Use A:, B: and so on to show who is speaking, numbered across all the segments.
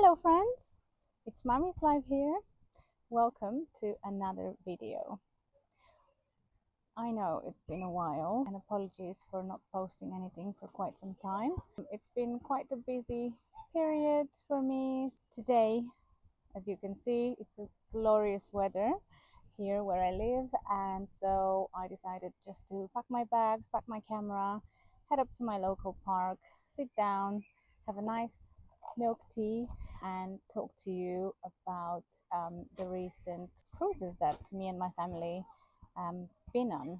A: Hello friends, it's Mommy's Live here. Welcome to another video. I know it's been a while and apologies for not posting anything for quite some time. It's been quite a busy period for me. Today, as you can see, it's a glorious weather here where I live, and so I decided just to pack my bags, pack my camera, head up to my local park, sit down, have a nice milk tea and talk to you about the recent cruises that me and my family been on.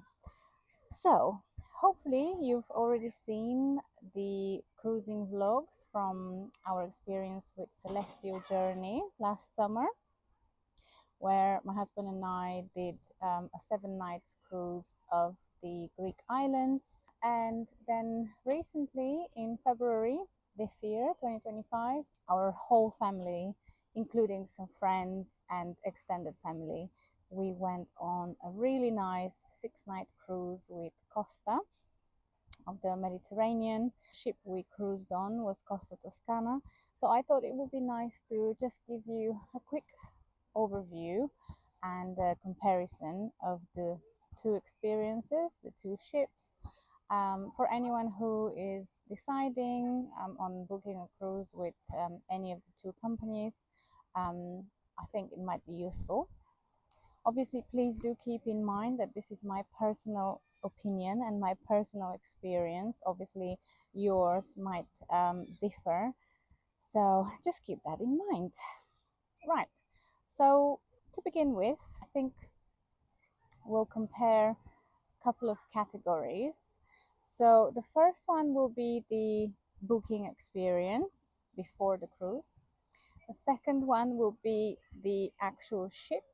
A: So hopefully you've already seen the cruising vlogs from our experience with Celestyal journey last summer, where my husband and I did a 7 nights cruise of the Greek islands. And then recently in February this year, 2025, our whole family, including some friends and extended family, we went on a really nice 6-night cruise with Costa of the Mediterranean. The ship we cruised on was Costa Toscana. So I thought it would be nice to just give you a quick overview and a comparison of the two experiences, the two ships. For anyone who is deciding on booking a cruise with any of the two companies, I think it might be useful. Obviously, please do keep in mind that this is my personal opinion and my personal experience. Obviously, yours might differ, so just keep that in mind. Right, so to begin with, I think we'll compare a couple of categories. So the first one will be the booking experience before the cruise. The second one will be the actual ship.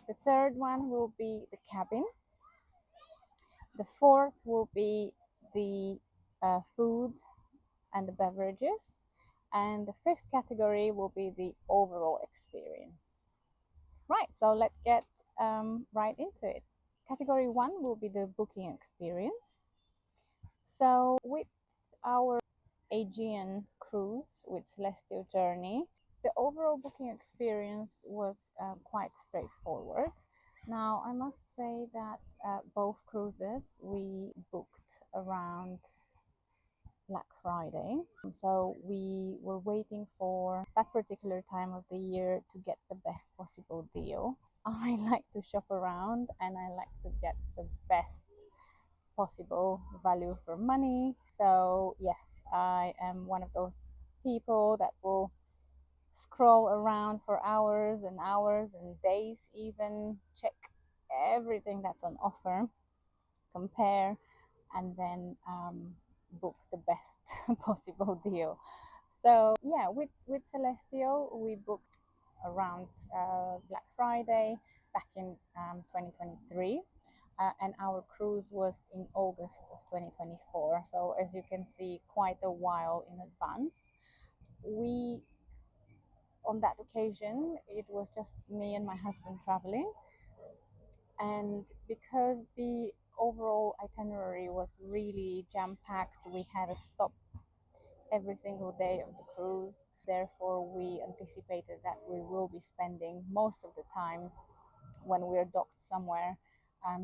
A: The third one will be the cabin. The fourth will be the food and the beverages. And the fifth category will be the overall experience. Right, so let's get right into it. Category 1 will be the booking experience. So with our Aegean cruise with Celestyal Journey, the overall booking experience was quite straightforward. Now, I must say that both cruises we booked around Black Friday, so we were waiting for that particular time of the year to get the best possible deal. I like to shop around and I like to get the best possible value for money. So yes, I am one of those people that will scroll around for hours and hours and days, even check everything that's on offer, compare, and then book the best possible deal. So yeah, with Celestyal we booked around Black Friday back in 2023, and our cruise was in August of 2024, so as you can see, quite a while in advance. We, on that occasion, it was just me and my husband traveling, and because the overall itinerary was really jam-packed, we had a stop every single day of the cruise. Therefore, we anticipated that we will be spending most of the time when we're docked somewhere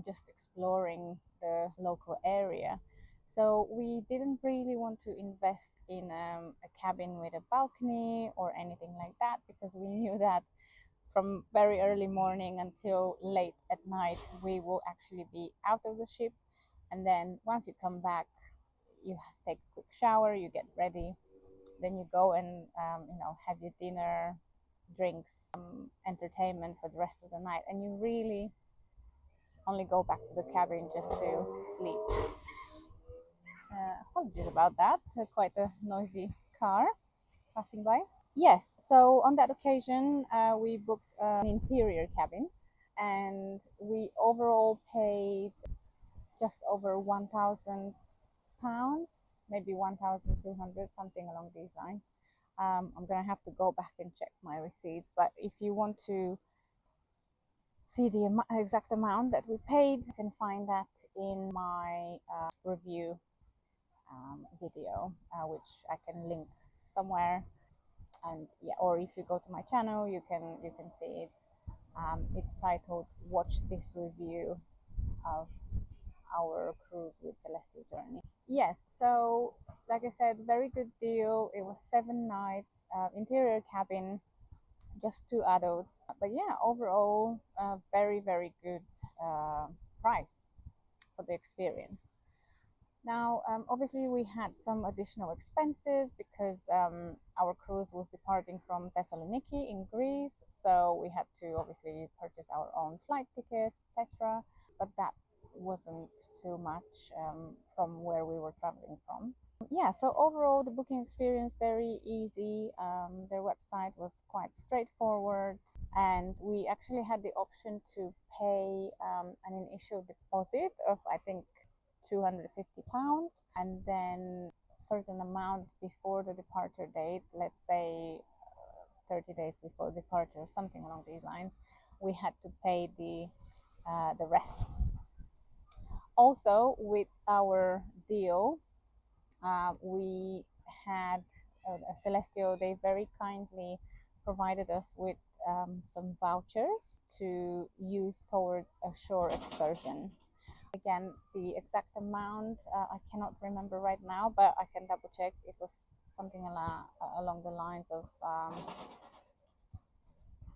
A: just exploring the local area. So we didn't really want to invest in a cabin with a balcony or anything like that, because we knew that from very early morning until late at night we will actually be out of the ship, and then once you come back you take a quick shower, you get ready, then you go and have your dinner, drinks, entertainment for the rest of the night, and you really only go back to the cabin just to sleep. Apologies about that, quite a noisy car passing by. Yes, so on that occasion we booked an interior cabin, and we overall paid just over £1,000, maybe 1,200, something along these lines. I'm gonna have to go back and check my receipts, but if you want to see the exact amount that we paid, you can find that in my review video, which I can link somewhere And yeah, or if you go to my channel, you can see it. It's titled "Watch This Review of Our Cruise with Celestial Journey." Yes, so like I said, very good deal. It was 7 nights, interior cabin, just 2 adults. But yeah, overall, very good price for the experience. Now, obviously, we had some additional expenses because our cruise was departing from Thessaloniki in Greece, so we had to obviously purchase our own flight tickets, etc. But that wasn't too much from where we were traveling from. Yeah, so overall, the booking experience very easy. Their website was quite straightforward, and we actually had the option to pay an initial deposit of, I think, £250, and then certain amount before the departure date, let's say 30 days before departure, something along these lines, we had to pay the rest. Also, with our deal, we had a Celestyal. They very kindly provided us with some vouchers to use towards a shore excursion. Again, the exact amount I cannot remember right now, but I can double check. It was something along the lines of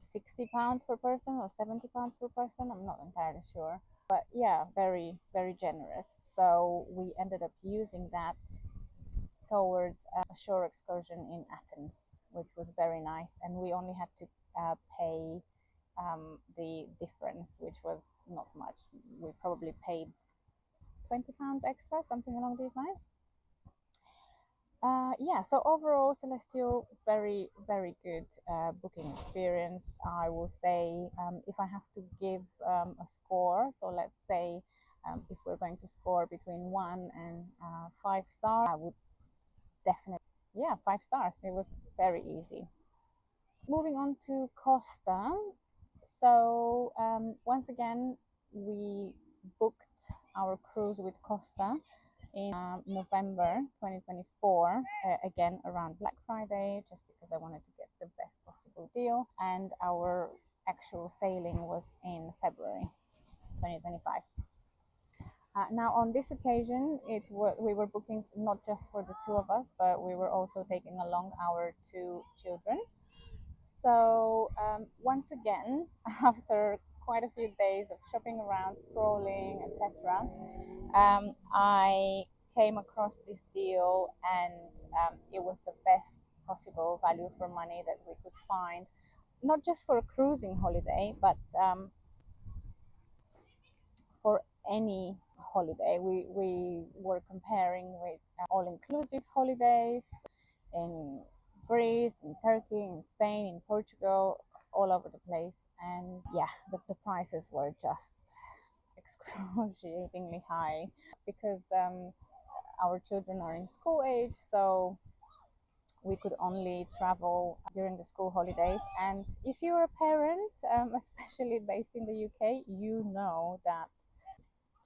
A: £60 per person or £70 per person. I'm not entirely sure, but yeah, very generous. So we ended up using that towards a shore excursion in Athens, which was very nice, and we only had to pay the difference, which was not much. We probably paid £20 extra, something along these lines. Yeah, so overall, Celestyal, very good booking experience. I will say, if I have to give a score, so let's say if we're going to score between 1 and 5 stars, I would definitely, yeah, 5 stars. It was very easy. Moving on to Costa. So once again, we booked our cruise with Costa in November 2024, again around Black Friday, just because I wanted to get the best possible deal. And our actual sailing was in February 2025. Now, on this occasion, we were booking not just for the two of us, but we were also taking along our 2 children. So once again, after quite a few days of shopping around, scrolling, etc., I came across this deal, and it was the best possible value for money that we could find, not just for a cruising holiday, but for any holiday. We were comparing with all-inclusive holidays in Greece, in Turkey, in Spain, in Portugal, all over the place. And yeah, the prices were just excruciatingly high because our children are in school age, so we could only travel during the school holidays. And if you're a parent, especially based in the UK, you know that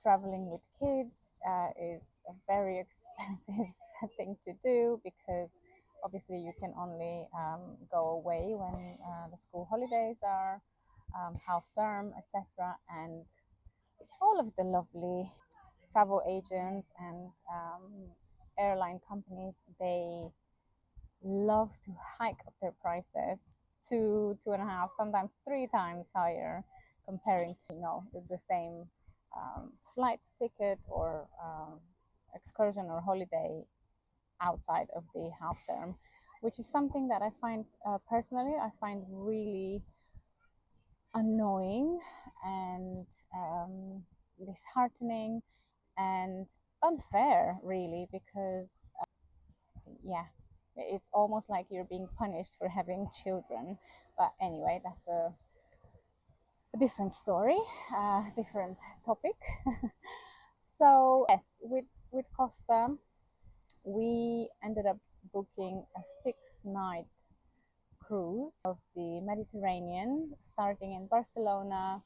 A: traveling with kids is a very expensive thing to do, because obviously you can only go away when the school holidays are half term, etc. And all of the lovely travel agents and airline companies, they love to hike up their prices 2.5, sometimes 3 times higher, comparing to the same flight ticket or excursion or holiday outside of the half term, which is something that I find personally I find really annoying and disheartening and unfair, really, because yeah, it's almost like you're being punished for having children. But anyway, that's a different story, different topic. So yes, with Costa, we ended up booking a 6-night cruise of the Mediterranean, starting in Barcelona,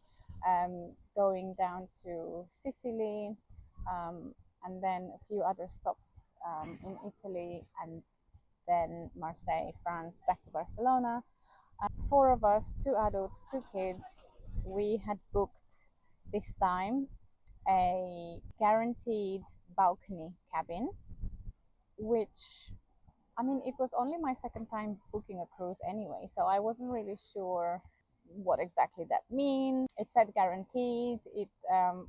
A: going down to Sicily, and then a few other stops in Italy, and then Marseille, France, back to Barcelona. Four of us, two adults, two kids. We had booked this time a guaranteed balcony cabin, which, I mean, it was only my second time booking a cruise anyway, so I wasn't really sure what exactly that means. It said guaranteed. They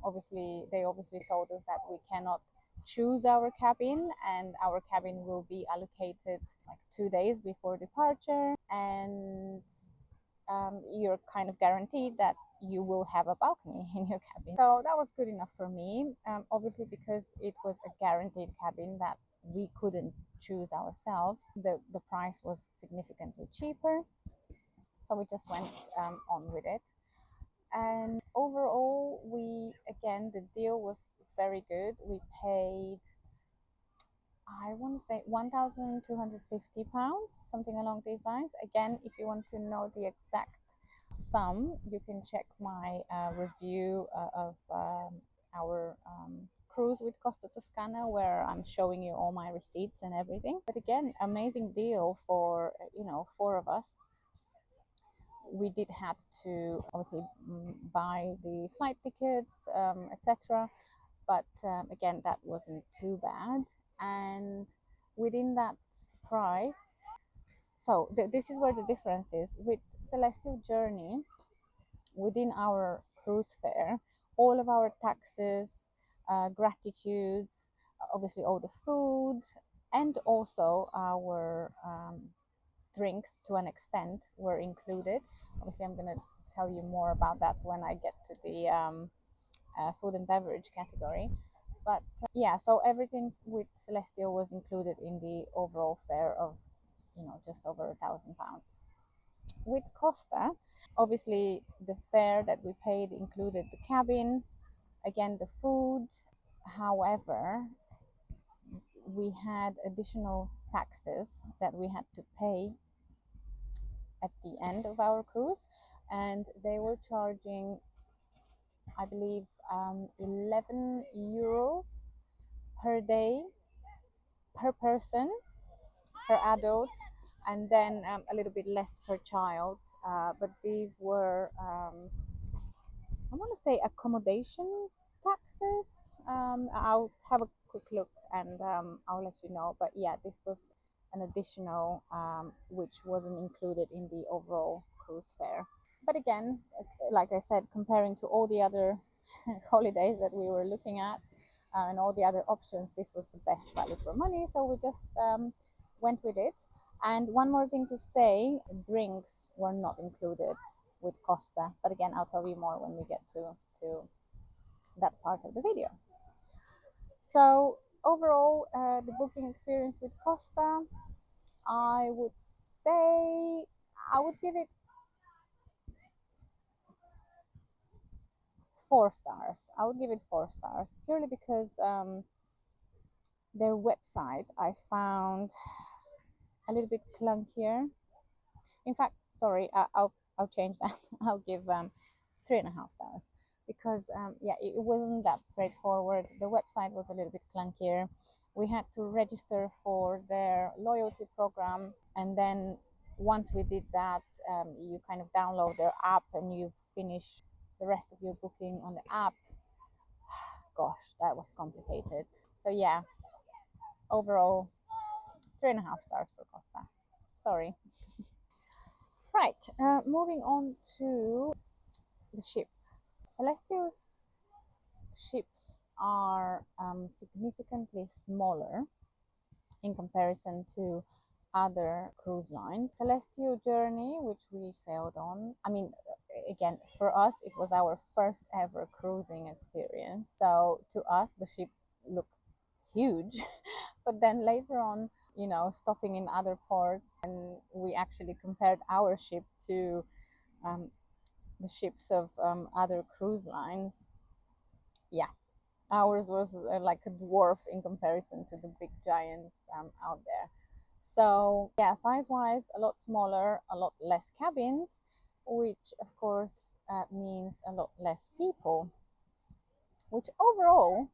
A: obviously told us that we cannot choose our cabin, and our cabin will be allocated like 2 days before departure, and you're kind of guaranteed that you will have a balcony in your cabin. So that was good enough for me. Obviously, because it was a guaranteed cabin that we couldn't choose ourselves, the price was significantly cheaper. So we just went on with it. And overall, the deal was very good. We paid, I want to say, £1,250, something along these lines. Again, if you want to know the exact sum, you can check my review of our cruise with Costa Toscana, where I'm showing you all my receipts and everything. But again, amazing deal for, four of us. We did have to obviously buy the flight tickets, etc. But again, that wasn't too bad. And within that price, so this is where the difference is. With Celestyal Journey, within our cruise fare, all of our taxes, gratitudes, obviously all the food, and also our drinks to an extent were included. Obviously, I'm going to tell you more about that when I get to the food and beverage category. But yeah, so everything with Celestyal was included in the overall fare of, just over £1,000. With Costa, obviously the fare that we paid included the cabin, again the food. However, we had additional taxes that we had to pay at the end of our cruise, and they were charging, I believe, 11 euros per day per person, per adult, and then a little bit less per child. But these were, I want to say, accommodation taxes. I'll have a quick look and I'll let you know. But yeah, this was an additional, which wasn't included in the overall cruise fare. But again, like I said, comparing to all the other holidays that we were looking at and all the other options, this was the best value for money. So we just went with it. And one more thing to say, drinks were not included with Costa. But again, I'll tell you more when we get to that part of the video. So overall, the booking experience with Costa, I would say I would give it 4 stars. I would give it 4 stars purely because their website I found a little bit clunkier. In fact, sorry, I'll change that. I'll give 3.5 stars because yeah, it wasn't that straightforward. The website was a little bit clunkier. We had to register for their loyalty program, and then once we did that, you kind of download their app and you finish the rest of your booking on the app. Gosh, that was complicated. So yeah, overall 3.5 stars for Costa. Sorry. Right, moving on to the ship. Celestyal's ships are significantly smaller in comparison to other cruise lines. Celestyal Journey, which we sailed on, I mean, again, for us, it was our first ever cruising experience. So to us, the ship looked huge. But then later on, stopping in other ports, and we actually compared our ship to the ships of other cruise lines. Yeah, ours was like a dwarf in comparison to the big giants out there. So yeah, size-wise, a lot smaller, a lot less cabins, which of course means a lot less people, which overall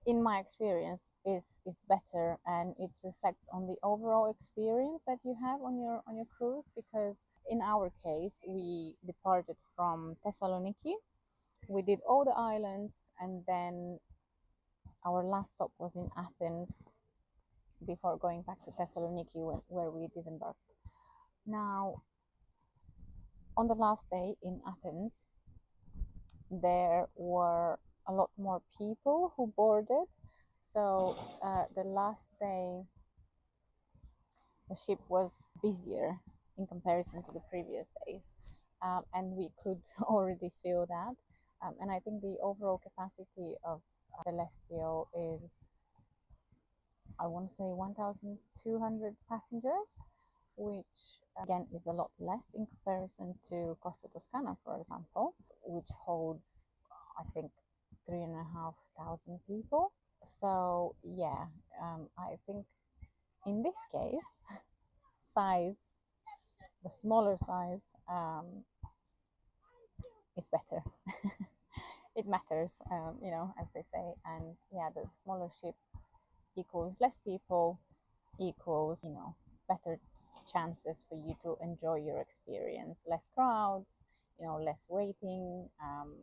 A: in my experience, is better, and it reflects on the overall experience that you have on your cruise. Because in our case, we departed from Thessaloniki, we did all the islands, and then our last stop was in Athens before going back to Thessaloniki, where we disembarked. Now, on the last day in Athens, there were a lot more people who boarded. So the last day, the ship was busier in comparison to the previous days, and we could already feel that. And I think the overall capacity of Celestyal is, I want to say, 1,200 passengers, which again is a lot less in comparison to Costa Toscana, for example, which holds, I think, 3,500 people. So yeah, I think in this case, size, the smaller size, is better. It matters, as they say. And yeah, the smaller ship equals less people, equals, better chances for you to enjoy your experience, less crowds, less waiting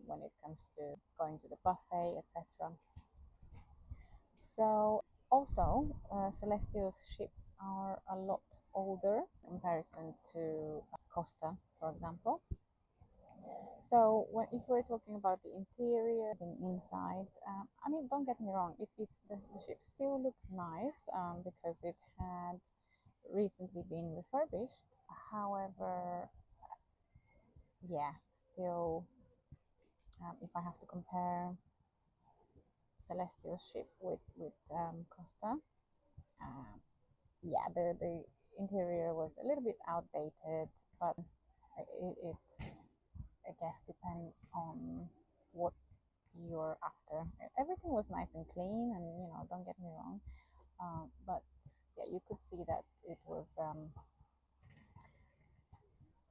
A: when it comes to going to the buffet, etc. So also, Celestial's ships are a lot older in comparison to Costa, for example. So if we're talking about the interior and inside, I mean, don't get me wrong, the ship still looked nice, because it had recently been refurbished. However, yeah, still, if I have to compare Celestial ship with Costa, yeah, the interior was a little bit outdated, but it's, I guess, depends on what you're after. Everything was nice and clean, and don't get me wrong, but yeah, you could see that it was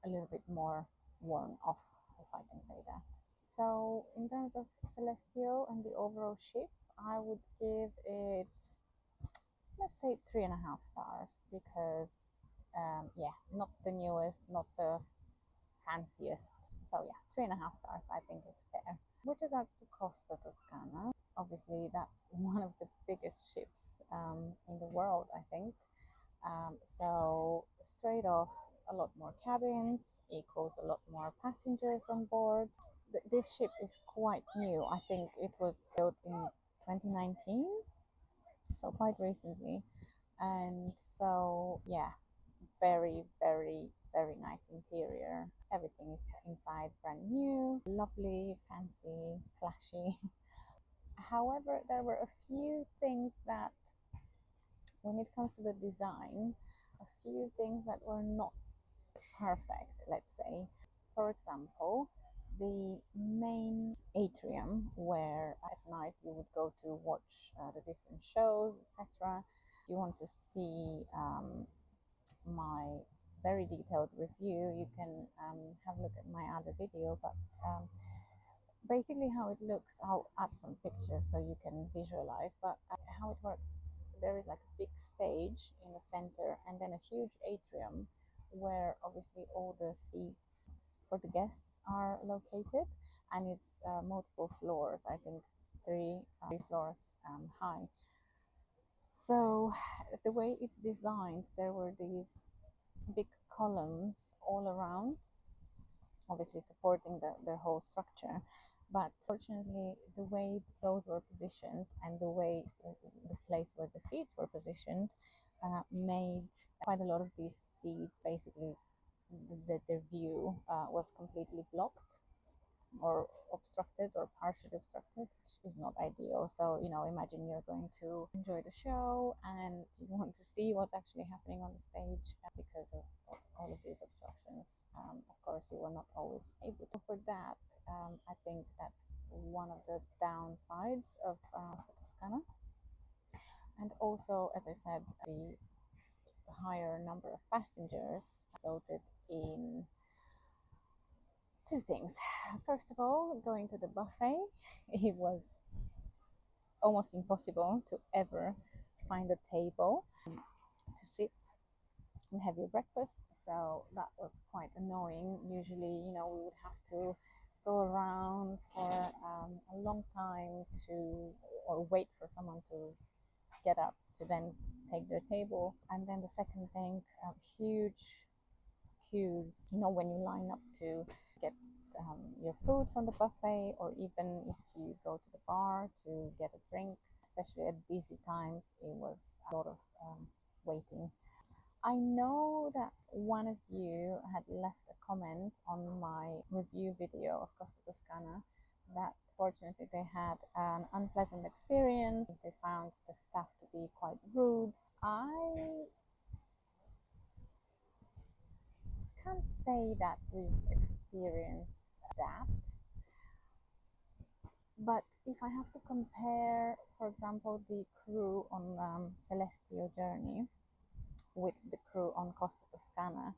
A: a little bit more worn off, if I can say that. So in terms of Celestial and the overall ship, I would give it, let's say, 3.5 stars, because yeah, not the newest, not the fanciest. So yeah, 3.5 stars I think is fair. With regards to Costa Toscana, obviously that's one of the biggest ships in the world, I think. So straight off, a lot more cabins equals a lot more passengers on board. This ship is quite new. I think it was built in 2019, so quite recently. And so yeah, very, very, very nice interior. Everything is inside brand new, lovely, fancy, flashy. However, there were a few things that, when it comes to the design, a few things that were not perfect, let's say. For example, the main atrium, where at night you would go to watch the different shows, etc. If you want to see my very detailed review, you can have a look at my other video. But basically how it looks, I'll add some pictures so you can visualize. But how it works, there is like a big stage in the center, and then a huge atrium where obviously all the seats for the guests are located, and it's multiple floors, I think three floors high. So the way it's designed, there were these big columns all around, obviously supporting the whole structure. But fortunately, the way those were positioned and the way the place where the seats were positioned made quite a lot of these seats, basically, their view was completely blocked or obstructed or partially obstructed, which is not ideal. So imagine you're going to enjoy the show and you want to see what's actually happening on the stage, because of all of these obstructions. Of course, you were not always able to. For that, I think that's one of the downsides of Toscana. And also, as I said, the higher number of passengers resulted in two things. First of all, going to the buffet, it was almost impossible to ever find a table to sit and have your breakfast. So that was quite annoying. Usually, we would have to go around for a long time or wait for someone to get up to then take their table. And then the second thing, huge queues, when you line up to get your food from the buffet, or even if you go to the bar to get a drink, especially at busy times, it was a lot of waiting. I know that one of you had left a comment on my review video of Costa Toscana that fortunately they had an unpleasant experience. They found the staff to be quite rude. I can't say that we've experienced that, but if I have to compare, for example, the crew on Celestyal journey with the crew on Costa Toscana,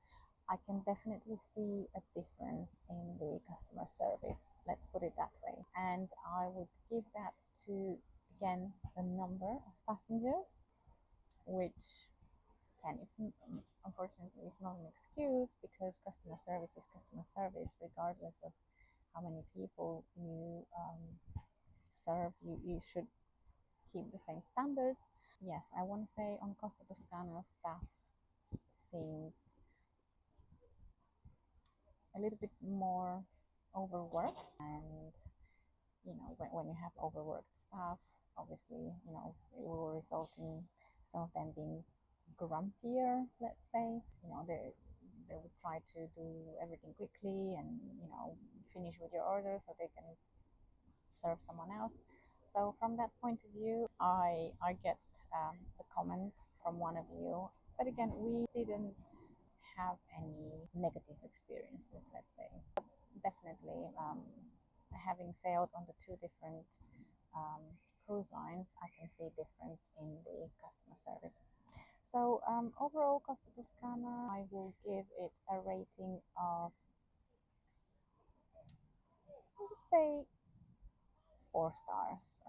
A: I can definitely see a difference in the customer service, let's put it that way. And I would give that to, again, the number of passengers, which, again, unfortunately it's not an excuse, because customer service is customer service regardless of how many people you serve. You should keep the same standards. Yes, I want to say on Costa Toscana, staff seemed a little bit more overworked, and when you have overworked staff, obviously it will result in some of them being grumpier, let's say. They would try to do everything quickly and finish with your order so they can serve someone else. So from that point of view, I get the comment from one of you, but again, we didn't have any negative experiences, let's say. But definitely, having sailed on the two different cruise lines, I can see a difference in the customer service. So overall, Costa Toscana, I will give it a rating of, I would say, 4 stars.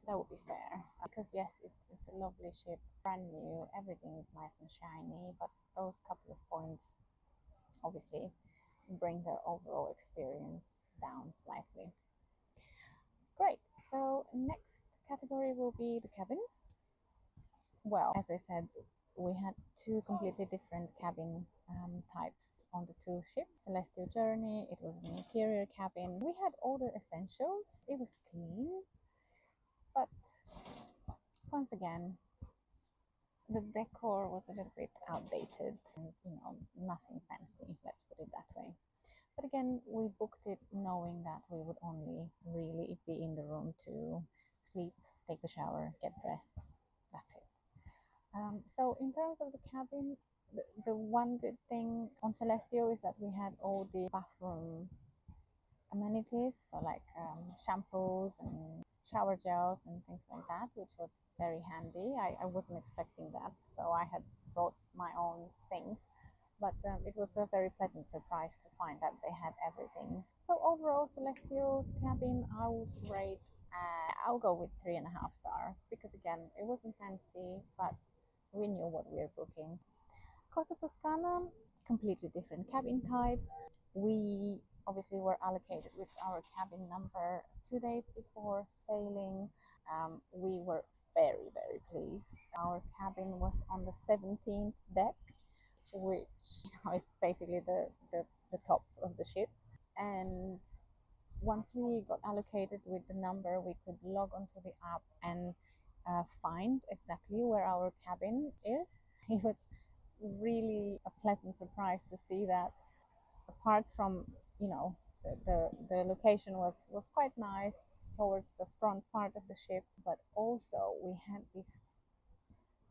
A: That would be fair, because yes, it's a lovely ship, brand new, everything is nice and shiny, but those couple of points obviously bring the overall experience down slightly. Great, so next category will be the cabins. Well, as I said, we had two completely different cabin types on the two ships. Celestyal Journey, it was an interior cabin. We had all the essentials. It was clean, but once again, the decor was a little bit outdated and nothing fancy, let's put it that way. But again, we booked it knowing that we would only really be in the room to sleep, take a shower, get dressed. That's it. So in terms of the cabin, the one good thing on Celestyal is that we had all the bathroom amenities, so like shampoos and shower gels and things like that, which was very handy. I wasn't expecting that, so I had brought my own things, but it was a very pleasant surprise to find that they had everything. So overall, Celestyal's cabin, I would rate, I'll go with 3.5 stars, because again, it wasn't fancy, but we knew what we were booking. Costa Toscana, completely different cabin type. We obviously were allocated with our cabin number 2 days before sailing. We were very, very pleased. Our cabin was on the 17th deck, which is basically the top of the ship. And once we got allocated with the number, we could log onto the app and find exactly where our cabin is. It was really a pleasant surprise to see that, apart from the location was quite nice towards the front part of the ship, but also we had this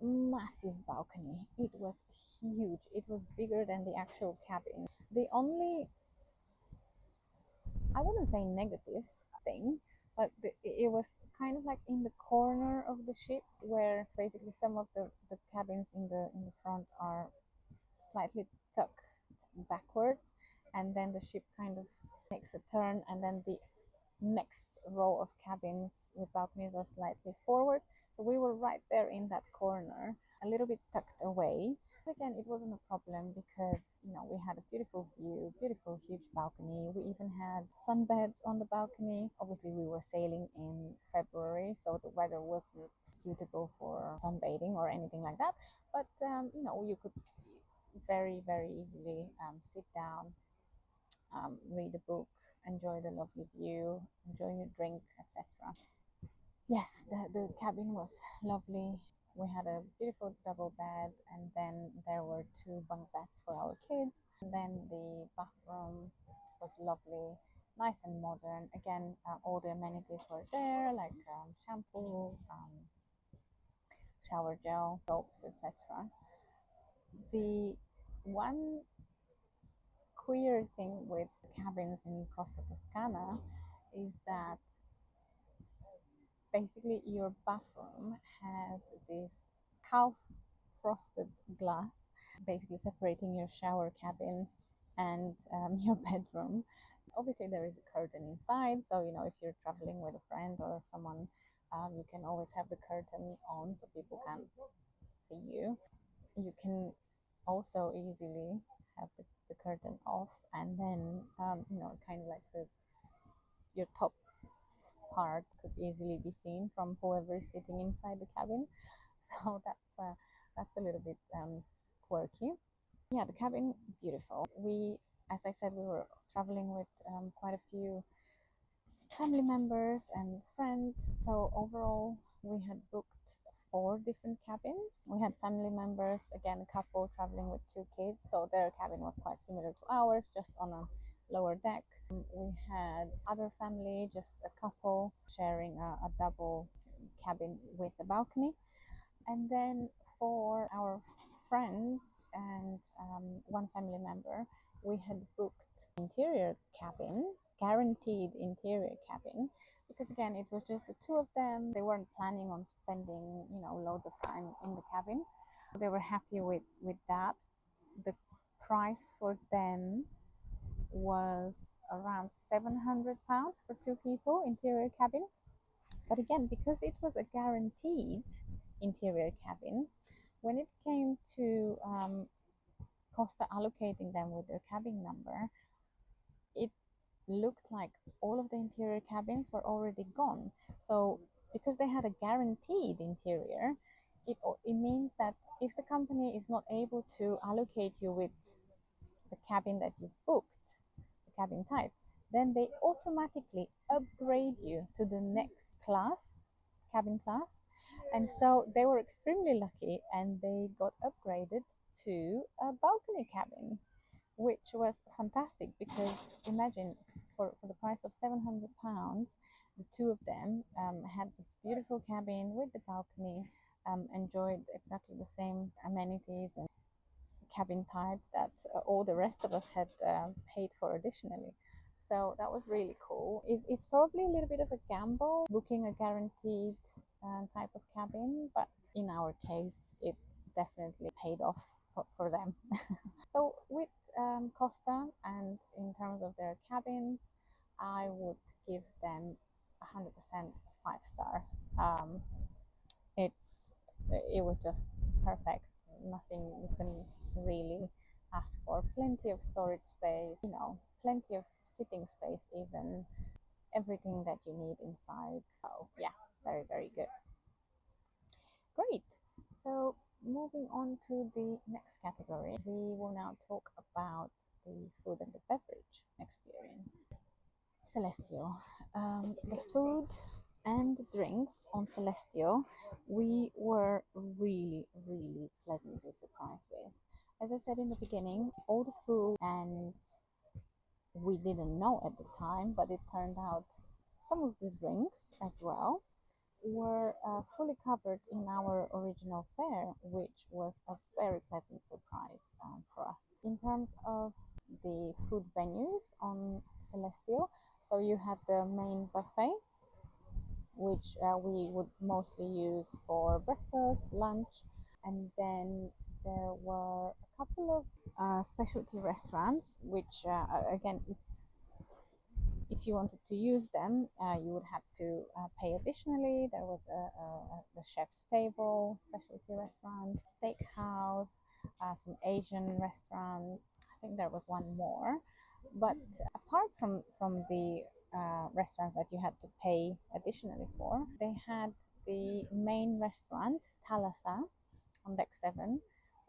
A: massive balcony. It was huge. It was bigger than the actual cabin. The only, I wouldn't say negative thing, but it was kind of like in the corner of the ship, where basically some of the cabins in the front are slightly tucked backwards, and then the ship kind of makes a turn, and then the next row of cabins with balconies are slightly forward. So we were right there in that corner, a little bit tucked away. Again, it wasn't a problem because, you know, we had a beautiful view, beautiful huge balcony. We even had sunbeds on the balcony. Obviously, we were sailing in February, so the weather wasn't suitable for sunbathing or anything like that. But you know, you could very easily sit down, read a book, enjoy the lovely view, enjoy your drink, etc. Yes, the cabin was lovely. We had a beautiful double bed, and then there were two bunk beds for our kids. And then the bathroom was lovely, nice and modern. Again, all the amenities were there, like shampoo, shower gel, soaps, etc. The one queer thing with cabins in Costa Toscana is that basically your bathroom has this half frosted glass, basically separating your shower cabin and your bedroom. Obviously, there is a curtain inside, so you know, if you're traveling with a friend or someone, you can always have the curtain on so people can see you. You can also easily have the curtain off, and then you know, kind of like your top part could easily be seen from whoever is sitting inside the cabin. So that's a little bit quirky. Yeah, the cabin beautiful. We, as I said, we were traveling with quite a few family members and friends. So overall, we had booked 4 different cabins. We had family members, again, a couple traveling with 2 kids, so their cabin was quite similar to ours, just on a lower deck. We had other family, just a couple, sharing a double cabin with a balcony. And then for our friends and one family member, we had booked interior cabin, guaranteed interior cabin, because again, it was just the two of them. They weren't planning on spending, you know, loads of time in the cabin. They were happy with that. The price for them was around £700 for 2 people, interior cabin. But again, because it was a guaranteed interior cabin, when it came to Costa allocating them with their cabin number, it looked like all of the interior cabins were already gone. So because they had a guaranteed interior, it means that if the company is not able to allocate you with the cabin that you booked, the cabin type, then they automatically upgrade you to the next class, cabin class. And so they were extremely lucky, and they got upgraded to a balcony cabin, which was fantastic because imagine, for the price of £700, the two of them had this beautiful cabin with the balcony, enjoyed exactly the same amenities and cabin type that all the rest of us had paid for additionally. So that was really cool. It's probably a little bit of a gamble booking a guaranteed type of cabin, but in our case, it definitely paid off for them. So with Costa, and in terms of their cabins, I would give them 100% 5 stars. It's it was just perfect. Nothing you can really ask for. Plenty of storage space, you know, plenty of sitting space, even everything that you need inside. So yeah, very good. Great. So moving on to the next category, we will now talk about the food and the beverage experience. Celestyal. The food and the drinks on Celestyal, we were really pleasantly surprised with. As I said in the beginning, all the food, and we didn't know at the time, but it turned out some of the drinks as well were fully covered in our original fare, which was a very pleasant surprise for us. In terms of the food venues on Celestyal, so you had the main buffet, which we would mostly use for breakfast, lunch, and then there were a couple of specialty restaurants, which again, if you wanted to use them, you would have to pay additionally. There was the chef's table, specialty restaurant, steakhouse, some Asian restaurants. I think there was one more. But apart from the restaurants that you had to pay additionally for, they had the main restaurant, Thalassa, on deck 7,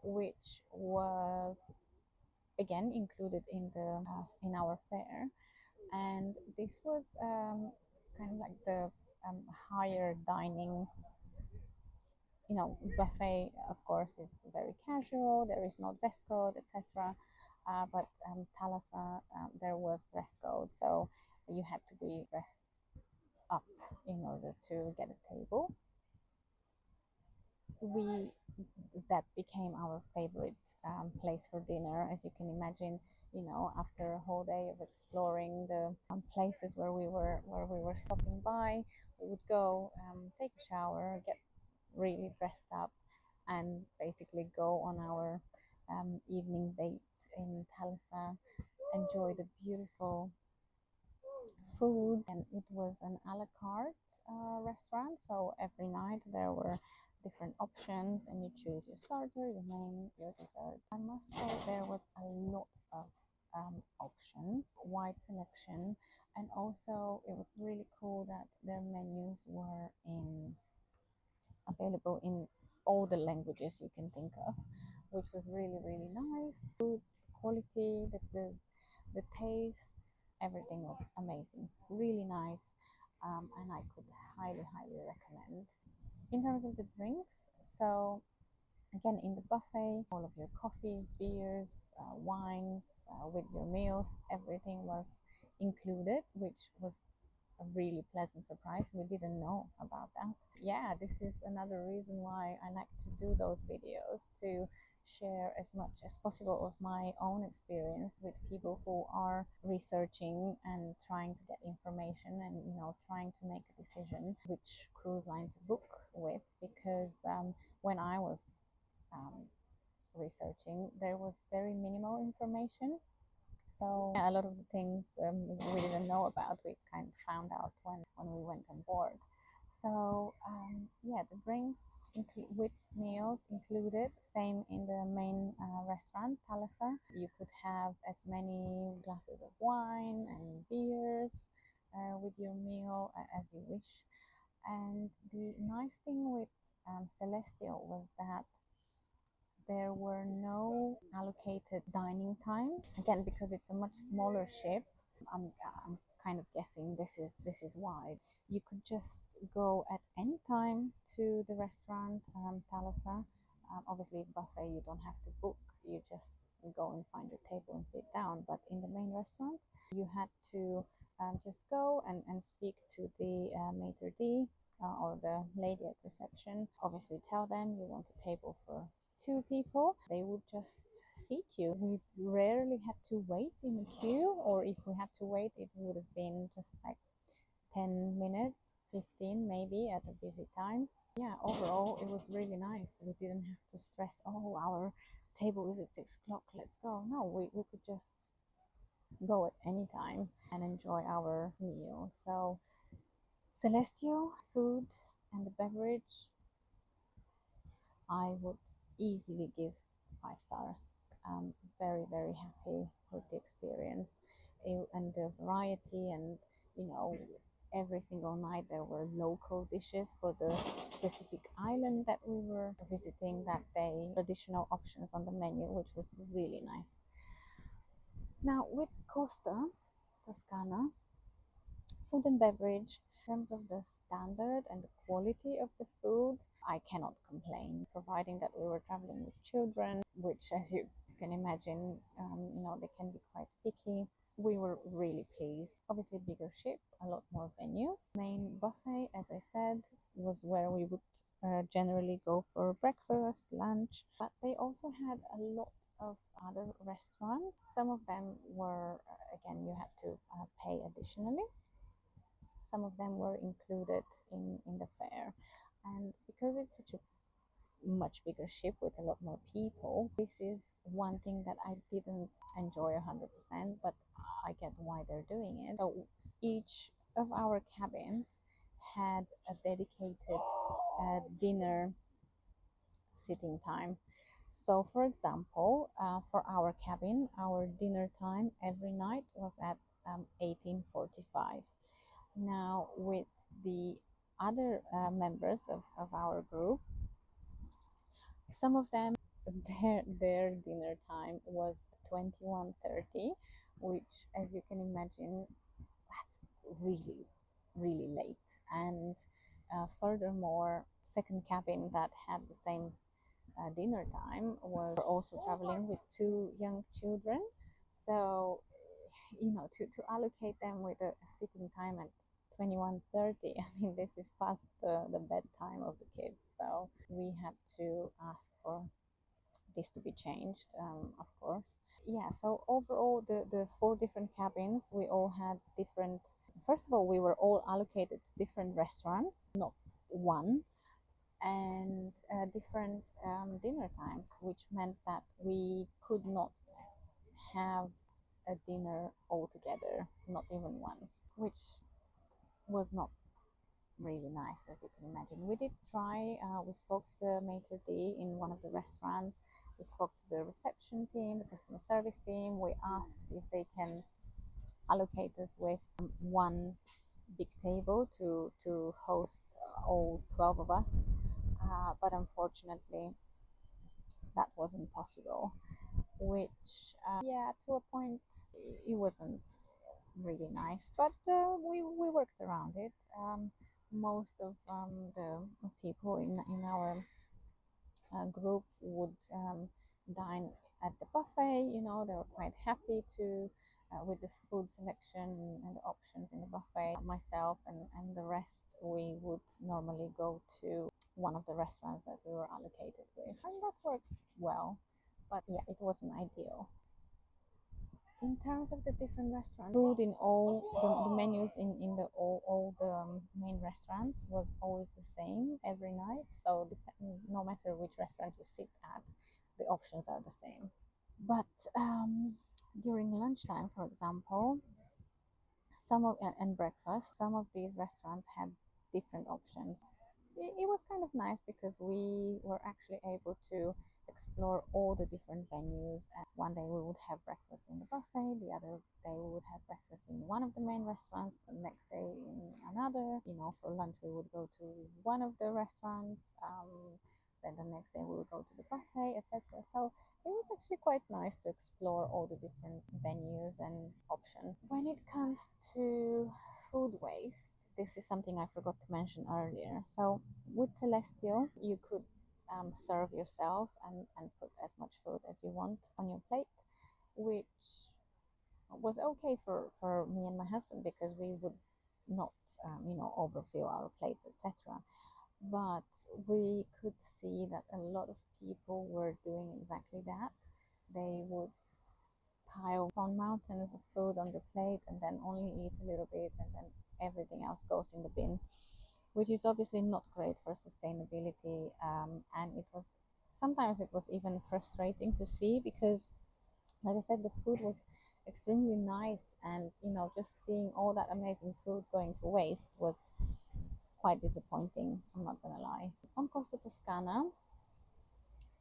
A: which was again included in our fare, and this was kind of like the higher dining. Buffet, of course, is very casual. There is no dress code, etc. But Thalassa, there was dress code, so you had to be dressed up in order to get a table. That became our favorite place for dinner, as you can imagine. After a whole day of exploring the places where we were stopping by, we would go take a shower, get really dressed up, and basically go on our evening date in Thalassa, enjoy the beautiful food. And it was an a la carte restaurant, so every night there were different options, and you choose your starter, your main, your dessert. I must say there was a lot of options, wide selection, and also it was really cool that their menus were available in all the languages you can think of, which was really, really nice. Food quality, the tastes, everything was amazing, really nice, and I could highly, highly recommend. In terms of the drinks, so again, in the buffet, all of your coffees, beers, wines, with your meals, everything was included, which was a really pleasant surprise. We didn't know about that. Yeah, this is another reason why I like to do those videos, to share as much as possible of my own experience with people who are researching and trying to get information, and trying to make a decision which cruise line to book with. Because when I was researching, there was very minimal information. So yeah, a lot of the things we didn't know about, we kind of found out when we went on board. So yeah, the drinks with meals included, same in the main restaurant, Thalassa. You could have as many glasses of wine and beers with your meal as you wish. And the nice thing with Celestyal was that there were no allocated dining times. Again, because it's a much smaller ship, I'm kind of guessing this is why. You could just go at any time to the restaurant, Thalassa. Obviously, buffet, you don't have to book. You just go and find a table and sit down. But in the main restaurant, you had to just go and speak to the maitre d' or the lady at reception. Obviously, tell them you want a table for 2 people. They would just seat you. We rarely had to wait in a queue, or if we had to wait, it would have been just like 10 minutes, 15 maybe at a busy time. Yeah, overall it was really nice. We didn't have to stress, oh, our table is at 6 o'clock, let's go. No, we could just go at any time and enjoy our meal. So Celestyal food and the beverage, I would easily give 5 stars. Very, very happy with the experience, and the variety, and every single night there were local dishes for the specific island that we were visiting that day, additional options on the menu, which was really nice. Now with Costa Toscana, food and beverage, in terms of the standard and the quality of the food, I cannot complain, providing that we were traveling with children, which, as you can imagine, they can be quite picky. We were really pleased. Obviously, bigger ship, a lot more venues. Main buffet, as I said, was where we would generally go for breakfast, lunch, but they also had a lot of other restaurants. Some of them were, again, you had to pay additionally. Some of them were included in the fare. And because it's such a much bigger ship with a lot more people, this is one thing that I didn't enjoy 100%, but I get why they're doing it. So each of our cabins had a dedicated dinner sitting time. So, for example, for our cabin, our dinner time every night was at 18:45. Now, with the other members of our group, some of them, their dinner time was 21:30, which, as you can imagine, that's really, really late. And furthermore, second cabin that had the same dinner time was also traveling with two young children. So, to allocate them with a sitting time at 21:30, I mean, this is past the bedtime of the kids. So we had to ask for this to be changed, of course. Yeah, so overall, the four different cabins, we all had different. First of all, we were all allocated to different restaurants, not one, and different dinner times, which meant that we could not have a dinner all together, not even once, which was not really nice, as you can imagine. We did try, we spoke to the maitre d' in one of the restaurants, we spoke to the reception team, the customer service team, we asked if they can allocate us with one big table to host all 12 of us, but unfortunately that wasn't possible, which, yeah, to a point, it wasn't really nice, but we worked around it. Most of the people in our group would dine at the buffet. They were quite happy to with the food selection and the options in the buffet. Myself and the rest, we would normally go to one of the restaurants that we were allocated with, and that worked well, but yeah, it wasn't ideal. In terms of the different restaurants, food in all the menus in the all the main restaurants was always the same every night. So no matter which restaurant you sit at, the options are the same. But during lunchtime, for example, and breakfast, some of these restaurants had different options. It was kind of nice because we were actually able to explore all the different venues. One day we would have breakfast in the buffet, the other day we would have breakfast in one of the main restaurants, the next day in another. For lunch we would go to one of the restaurants, then the next day we would go to the buffet, etc. So it was actually quite nice to explore all the different venues and options. When it comes to food waste, this is something I forgot to mention earlier. So with Celestyal, you could serve yourself and put as much food as you want on your plate, which was okay for me and my husband because we would not, overfill our plates, etc. But we could see that a lot of people were doing exactly that. They would pile on mountains of food on the plate and then only eat a little bit, and then everything else goes in the bin, which is obviously not great for sustainability. And sometimes it was even frustrating to see because, like I said, the food was extremely nice, and just seeing all that amazing food going to waste was quite disappointing, I'm not gonna lie. On Costa Toscana,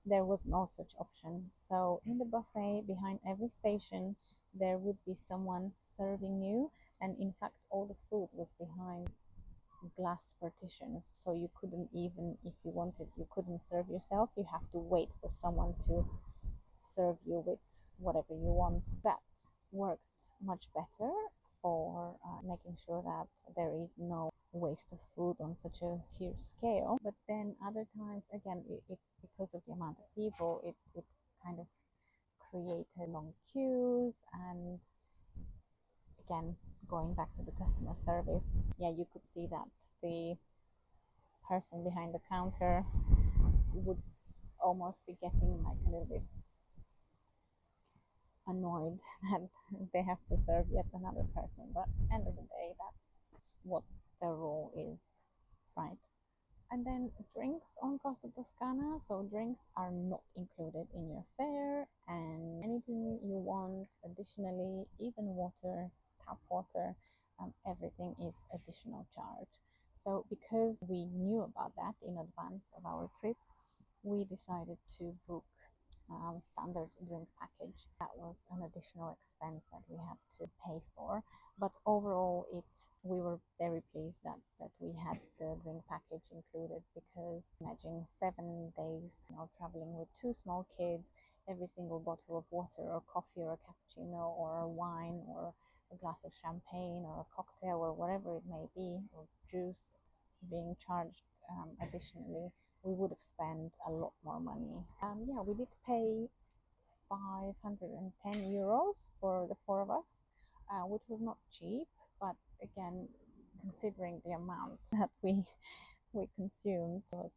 A: there was no such option. So in the buffet, behind every station, there would be someone serving you, and in fact, all the food was behind glass partitions. So you couldn't even, if you wanted, you couldn't serve yourself. You have to wait for someone to serve you with whatever you want. That worked much better for making sure that there is no waste of food on such a huge scale. But then other times, again, it because of the amount of people, it kind of created long queues. And again, going back to the customer service, yeah, you could see that the person behind the counter would almost be getting like a little bit annoyed that they have to serve yet another person. But end of the day, that's what their role is, right? And then drinks on Costa Toscana. So drinks are not included in your fare, and anything you want additionally, even water, tap water, everything is additional charge. So because we knew about that in advance of our trip, we decided to book standard drink package. That was an additional expense that we had to pay for, but overall we were very pleased that we had the drink package included, because imagine 7 days, traveling with two small kids, every single bottle of water or coffee or a cappuccino or a wine or a glass of champagne or a cocktail or whatever it may be, or juice, being charged additionally, we would have spent a lot more money. Yeah, we did pay 510 euros for the four of us, which was not cheap, but again, considering the amount that we consumed, it was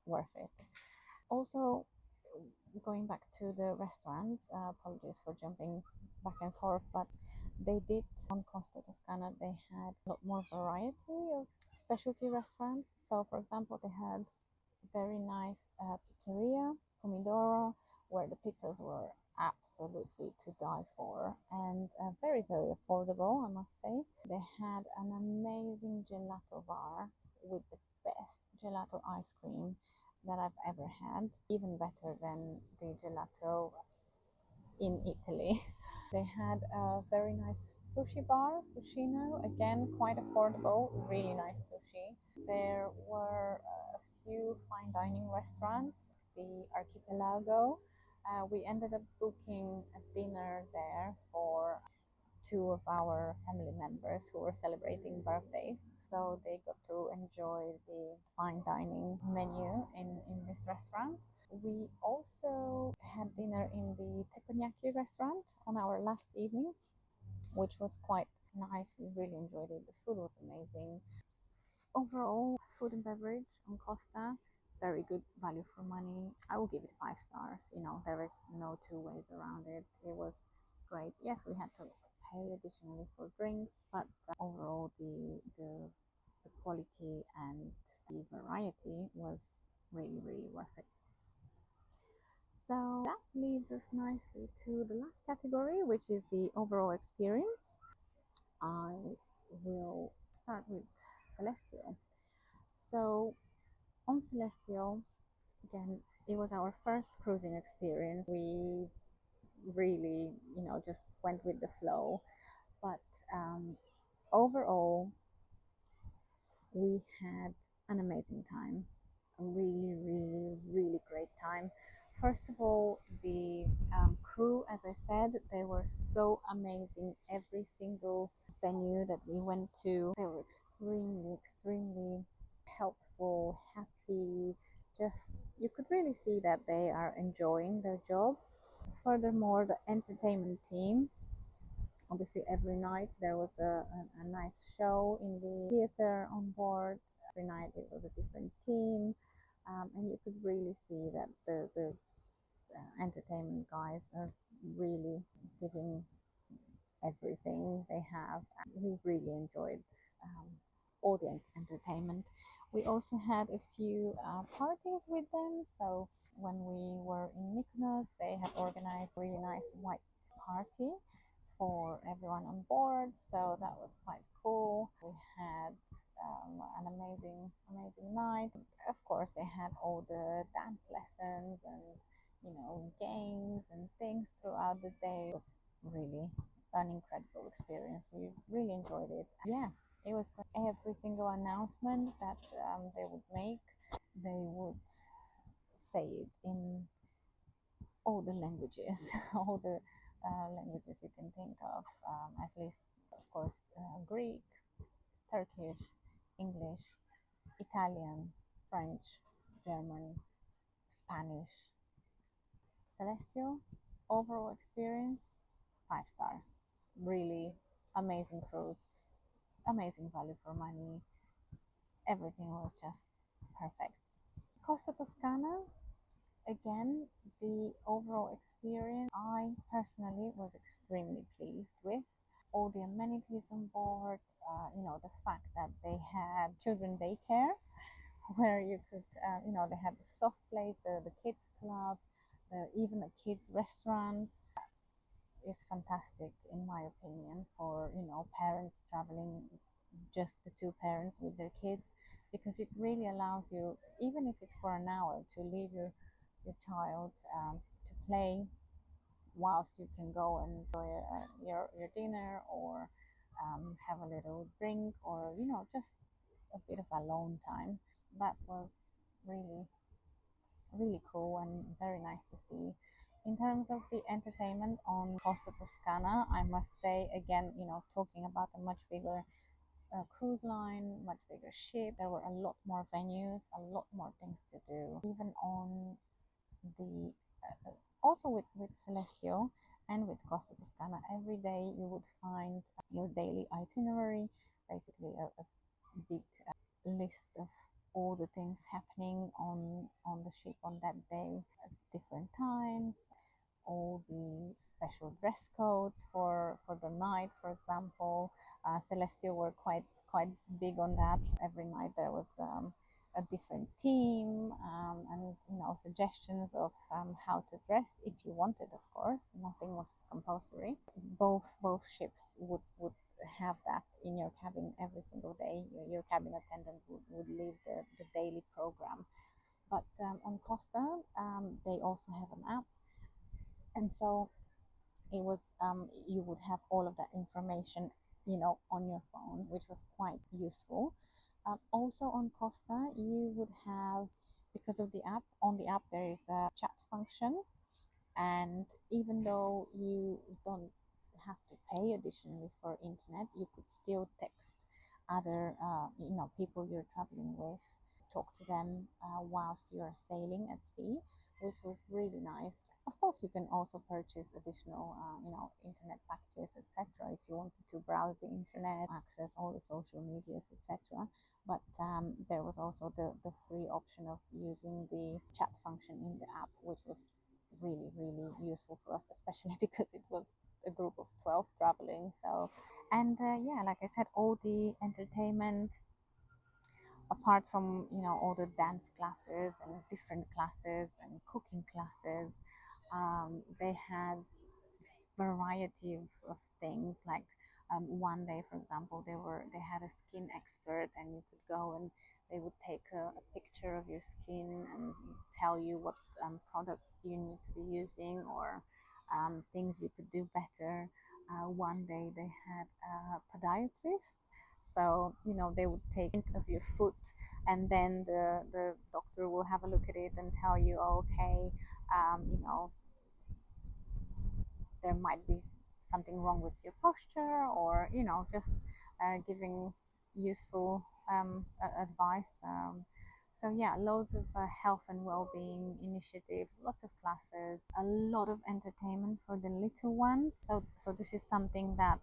A: worth it. Also, going back to the restaurants, apologies for jumping back and forth, but they did, on Costa Toscana, they had a lot more variety of specialty restaurants. So for example, they had a very nice pizzeria, Pomodoro, where the pizzas were absolutely to die for, and very, very affordable, I must say. They had an amazing gelato bar with the best gelato ice cream that I've ever had, even better than the gelato in Italy. They had a very nice sushi bar, Sushino, again quite affordable, really nice sushi. There were a few fine dining restaurants, the Archipelago. We ended up booking a dinner there for two of our family members who were celebrating birthdays. So they got to enjoy the fine dining menu in this restaurant. We also had dinner in the teppanyaki restaurant on our last evening, which was quite nice. We really enjoyed it. The food was amazing. Overall, food and beverage on Costa, very good value for money. I will give it 5 stars. There is no two ways around it. It was great. Yes, we had to pay additionally for drinks, but overall the quality and the variety was really, really worth it. So that leads us nicely to the last category, which is the overall experience. I will start with Celestyal. So on Celestyal, again, it was our first cruising experience. We really, just went with the flow. But overall, we had an amazing time. A really, really, really great time. First of all, the crew, as I said, they were so amazing. Every single venue that we went to, they were extremely, extremely helpful, happy. Just, you could really see that they are enjoying their job. Furthermore, the entertainment team, obviously every night there was a nice show in the theater on board. Every night it was a different team, and you could really see that the entertainment guys are really giving everything they have. We really enjoyed all the entertainment. We also had a few parties with them. So when we were in Mykonos, they had organized a really nice white party for everyone on board. So that was quite cool. We had an amazing night. Of course, they had all the dance lessons and games and things throughout the day. It was really an incredible experience. We really enjoyed it. Yeah, it was great. Every single announcement that they would make, they would say it in all the languages, all the languages you can think of, at least, of course, Greek, Turkish, English, Italian, French, German, Spanish. Celestyal, overall experience, 5 stars. Really amazing cruise, amazing value for money. Everything was just perfect. Costa Toscana, again, the overall experience, I personally was extremely pleased with. All the amenities on board, the fact that they had children daycare where you could, they had the soft place, the kids club, even a kids restaurant. is fantastic in my opinion for, you know, parents traveling, just the two parents with their kids, because it really allows you, even if it's for an hour, to leave your child to play, whilst you can go and enjoy your dinner, or have a little drink, or, you know, just a bit of alone time. That was really, really cool and very nice to see. In terms of the entertainment on Costa Toscana, I must say again, you know, talking about a much bigger cruise line, much bigger ship, there were a lot more venues, a lot more things to do. Even on the also with Celestyal and with Costa Toscana, every day you would find your daily itinerary, basically a big list of all the things happening on the ship on that day at different times, all the special dress codes for the night, for example. Celestial were quite big on that. Every night there was a different theme, and, you know, suggestions of how to dress if you wanted. Of course, nothing was compulsory. Both ships would have that in your cabin every single day. Your cabin attendant would leave the daily program. But on Costa, they also have an app, and so it was you would have all of that information, you know, on your phone, which was quite useful. Also on Costa, you would have, because of the app, on the app there is a chat function, and even though you don't have to pay additionally for internet, you could still text other you know, people you're traveling with, talk to them whilst you're sailing at sea, which was really nice. Of course, you can also purchase additional you know, internet packages, etc., if you wanted to browse the internet, access all the social medias, etc. But there was also the free option of using the chat function in the app, which was really, really useful for us, especially because it was a group of 12 traveling. So, and yeah, like I said, all the entertainment, apart from, you know, all the dance classes and different classes and cooking classes, they had variety of things. Like one day, for example, they had a skin expert, and you could go and they would take a picture of your skin and tell you what products you need to be using, or things you could do better. One day they had a podiatrist, so, you know, they would take of your foot, and then the doctor will have a look at it and tell you, oh, okay, you know, there might be something wrong with your posture, or, you know, just giving useful advice. So yeah, loads of health and well-being initiatives, lots of classes, a lot of entertainment for the little ones. So this is something that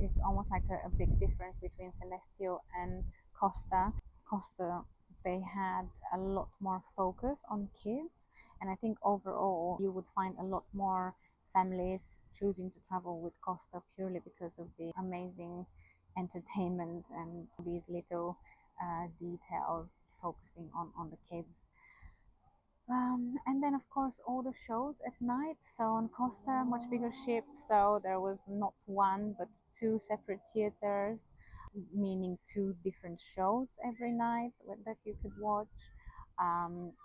A: is almost like a big difference between Celestial and Costa. Costa, they had a lot more focus on kids, and I think overall you would find a lot more families choosing to travel with Costa purely because of the amazing entertainment and these little details focusing on the kids. And then, of course, all the shows at night. So on Costa, much bigger ship, so there was not one but two separate theaters, meaning two different shows every night that you could watch.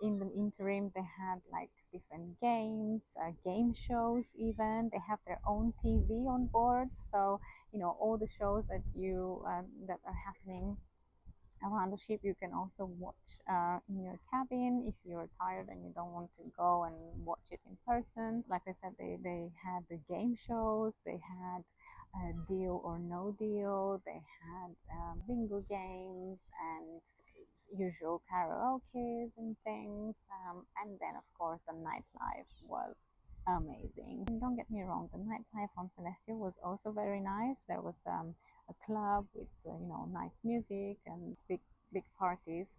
A: In the interim, they had like different games, game shows. Even they have their own TV on board, so, you know, all the shows that you that are happening around the ship, you can also watch in your cabin if you're tired and you don't want to go and watch it in person. Like I said, they had the game shows, they had deal or no deal, they had bingo games and usual karaoke's and things, and then of course the nightlife was amazing. And don't get me wrong, the nightlife on Celestial was also very nice. There was a club with, you know, nice music and big parties,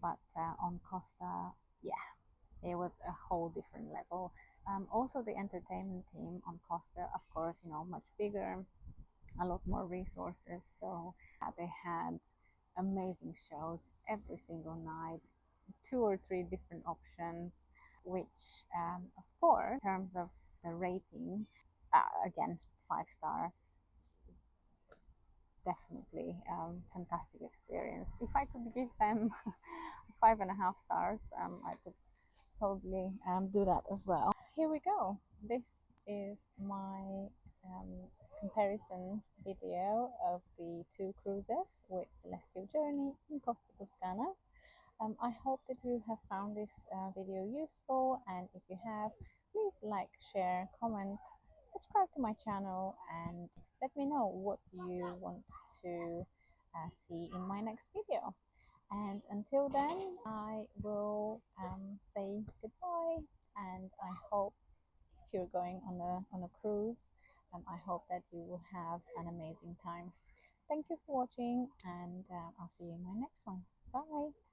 A: but on Costa, yeah, it was a whole different level. Also, the entertainment team on Costa, of course, you know, much bigger, a lot more resources. So they had amazing shows every single night, two or three different options. which of course, in terms of the rating, again, 5 stars. Definitely fantastic experience. If I could give them 5.5 stars, I could probably do that as well. Here we go. This is my comparison video of the two cruises with Celestial Journey in Costa Toscana. I hope that you have found this video useful, and if you have, please like, share, comment, subscribe to my channel, and let me know what you want to see in my next video. And until then, I will say goodbye, and I hope if you're going on a cruise, I hope that you will have an amazing time. Thank you for watching, and I'll see you in my next one. Bye.